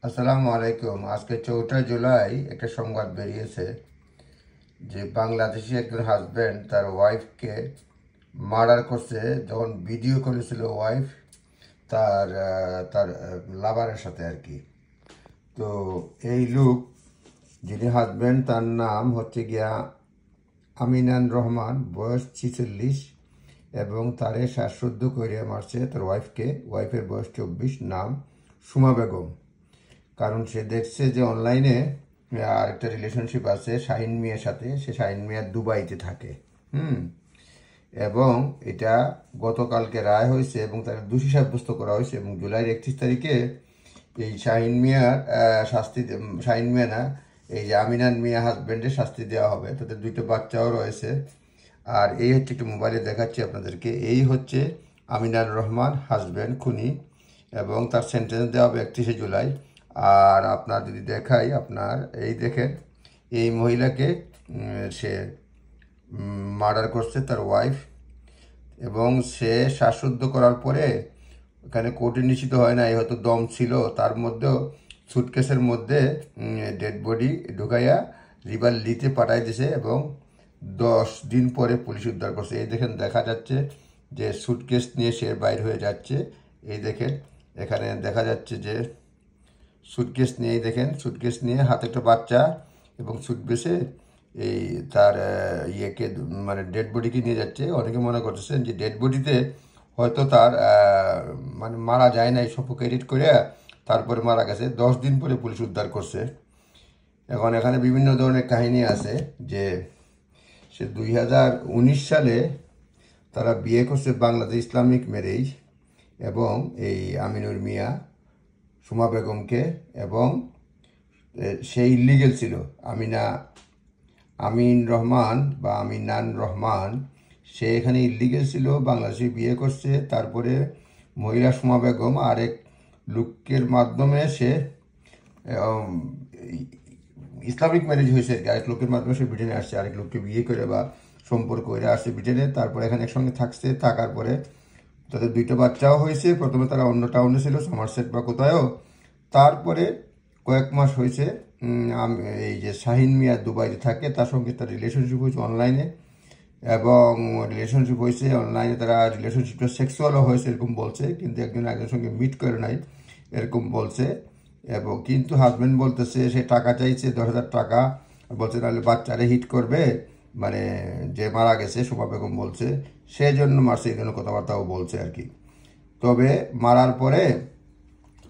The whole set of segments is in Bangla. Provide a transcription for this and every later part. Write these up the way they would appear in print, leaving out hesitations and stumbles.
আসসালামু আলাইকুম। আজকে 4 জুলাই একটা সংবাদ বেরিয়েছে যে বাংলাদেশি একজন হাজব্যান্ড তার ওয়াইফকে মার্ডার করছে যখন ভিডিও করেছিল ওয়াইফ তার লাভারের সাথে আর কি। তো এই লোক যিনি হাজব্যান্ড তার নাম হচ্ছে গিয়া আমিনান রহমান, বয়স 46 এবং তারে শ্বাসরুদ্ধ করে মারছে তার ওয়াইফের বয়স 24, নাম সুমা বেগম। কারণ সে দেখছে যে অনলাইনে আরেকটা রিলেশনশিপ আছে শাহিন মিয়ার সাথে, সে শাহিন মিয়া দুবাইতে থাকে। এবং এটা গতকালকে রায় হয়েছে এবং তাকে দোষী সাব্যস্ত করা হয়েছে এবং জুলাইয়ের 31 তারিখে এই শাহিন মিয়ার শাহিন মিয়া না, এই যে আমিনান মিয়া হাজব্যান্ডের শাস্তি দেওয়া হবে। তাদের 2টা বাচ্চাও রয়েছে। আর এই হচ্ছে, একটু মোবাইলে দেখাচ্ছি আপনাদেরকে, এই হচ্ছে আমিনার রহমান হাজব্যান্ড খুনি এবং তার সেন্টেন্স দেওয়া হবে 31 জুলাই। আর আপনার যদি দেখাই, আপনার এই দেখেন এই মহিলাকে সে মার্ডার করছে তার ওয়াইফ, এবং সে শ্বাসরুদ্ধ করার পরে এখানে কোর্টে নিশ্চিত হয় না, হয়তো দম ছিল তার মধ্যেও, সুটকেসের মধ্যে ডেড বডি ঢুকাইয়া রিভার লিতে পাঠাই দিছে এবং 10 দিন পরে পুলিশ উদ্ধার করছে। এই দেখেন, দেখা যাচ্ছে যে সুটকেস নিয়ে সে বাইর হয়ে যাচ্ছে। এই দেখেন, এখানে দেখা যাচ্ছে যে সুটকেস নিয়ে, দেখেন সুটকেস নিয়ে হাতে একটা বাচ্চা এবং সুটকেসে এই তার ইয়েকে মানে ডেড বডিকে নিয়ে যাচ্ছে। অনেকে মনে করতেছেন যে ডেড বডিতে হয়তো তার মানে মারা যায় না, এই সাফোকেটেড করে তারপরে মারা গেছে। 10 দিন পরে পুলিশ উদ্ধার করছে। এখন এখানে বিভিন্ন ধরনের কাহিনী আছে যে সে 2019 সালে তারা বিয়ে করছে বাংলাদেশ ইসলামিক ম্যারেজ, এবং এই আমিনুর মিয়া সুমা বেগমকে, এবং সে ইলিগেল ছিল। আমিন রহমান বা আমিনান রহমান, সে এখানে ইলিগেল ছিল, বাংলাদেশে বিয়ে করছে। তারপরে মহিলা সুমা বেগম আরেক লোকের মাধ্যমে সে ইসলামিক ম্যারেজ হয়েছে আর কি। আরেক লোকের মাধ্যমে সে ব্রিটেনে আসছে, আরেক লোককে বিয়ে করে বা সম্পর্ক করে আসছে ব্রিটেনে। তারপরে এখানে একসঙ্গে থাকছে, থাকার পরে তাদের 2টা বাচ্চাও হয়েছে। প্রথমে তারা অন্য টাউনে ছিল, সমারসেট বা কোথায়ও। তারপরে কয়েক মাস হয়েছে এই যে শাহিন মিয়া দুবাইতে থাকে, তার সঙ্গে তার রিলেশনশিপ হয়েছে অনলাইনে, এবং রিলেশনশিপ হয়েছে অনলাইনে, তারা রিলেশনশিপটা সেক্সুয়ালও হয়েছে এরকম বলছে, কিন্তু একজন একজনের সঙ্গে মিট করে নাই এরকম বলছে। এবং কিন্তু হাজব্যান্ড বলতেছে সে টাকা চাইছে, 10,000 টাকা, বলছে নাহলে বাচ্চারে হিট করবে, মানে যে মারা গেছে সুমা বেগম বলছে সেই জন্য মারছে, এই জন্য কথাবার্তাও বলছে আর কি। তবে মারার পরে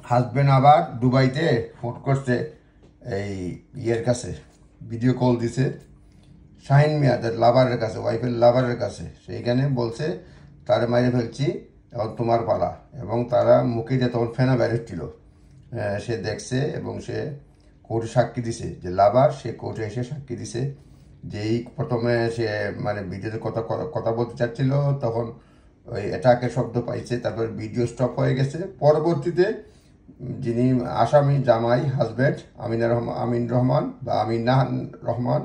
হাজব্যান্ড আবার দুবাইতে ফোন করছে এই ইয়ের কাছে, ভিডিও কল দিছে শাহিন মিয়া তার লাভারের কাছে, ওয়াইফের লাভারের কাছে। সেইখানে বলছে তারে মাইরে ফেলছি, এখন তোমার পালা। এবং তারা মুখে যে তখন ফেনা বেরোচ্ছিল, সে দেখছে এবং সে কোর্টে সাক্ষী দিছে যে লাভার, সে কোর্টে এসে সাক্ষী দিছে যেই প্রথমে সে মানে ভিডিওতে কথা কথা বলতে চাচ্ছিল, তখন ওই অ্যাটাকের শব্দ পাইছে, তারপর ভিডিও স্টপ হয়ে গেছে। পরবর্তীতে যিনি আসামি জামাই হাজব্যান্ড আমিন রহমান বা আমিনান রহমান,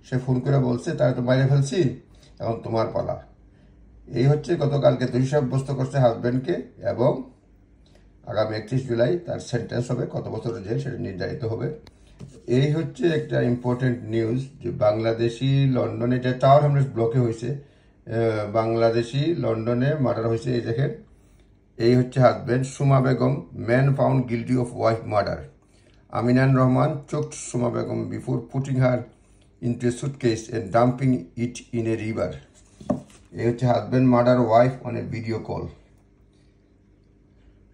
সে ফোন করে বলছে তারা তো বাইরে ফেলছি, এখন তোমার পালা। এই হচ্ছে গতকালকে দোষী সাব্যস্ত করছে হাজব্যান্ডকে, এবং আগামী 31 জুলাই তার সেন্টেন্স হবে, কত বছরের জেল সেটা নির্ধারিত হবে। এই হচ্ছে একটা ইম্পর্টেন্ট নিউজ যে বাংলাদেশি লন্ডনে, যে টাওয়ার হ্যামলেটস ব্লকে হয়েছে, বাংলাদেশি লন্ডনে মার্ডার হয়েছে। এই দেখেন, এই হচ্ছে husband Suma Begum, man found guilty of wife murder. Aminan Rahman choked Suma Begum before putting her into a suitcase and dumping it in a river. এই হচ্ছে husband murder wife on a video call.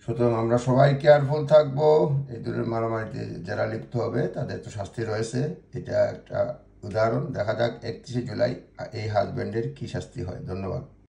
সুতরাং আমরা সবাই কেয়ারফুল থাকবো। এই ধরনের মারামারিতে যারা লিপ্ত হবে তাদের তো শাস্তি রয়েছে। এটা একটা উদাহরণ। দেখা যাক 31 জুলাই এই হাজব্যান্ডের কি শাস্তি হয়। ধন্যবাদ।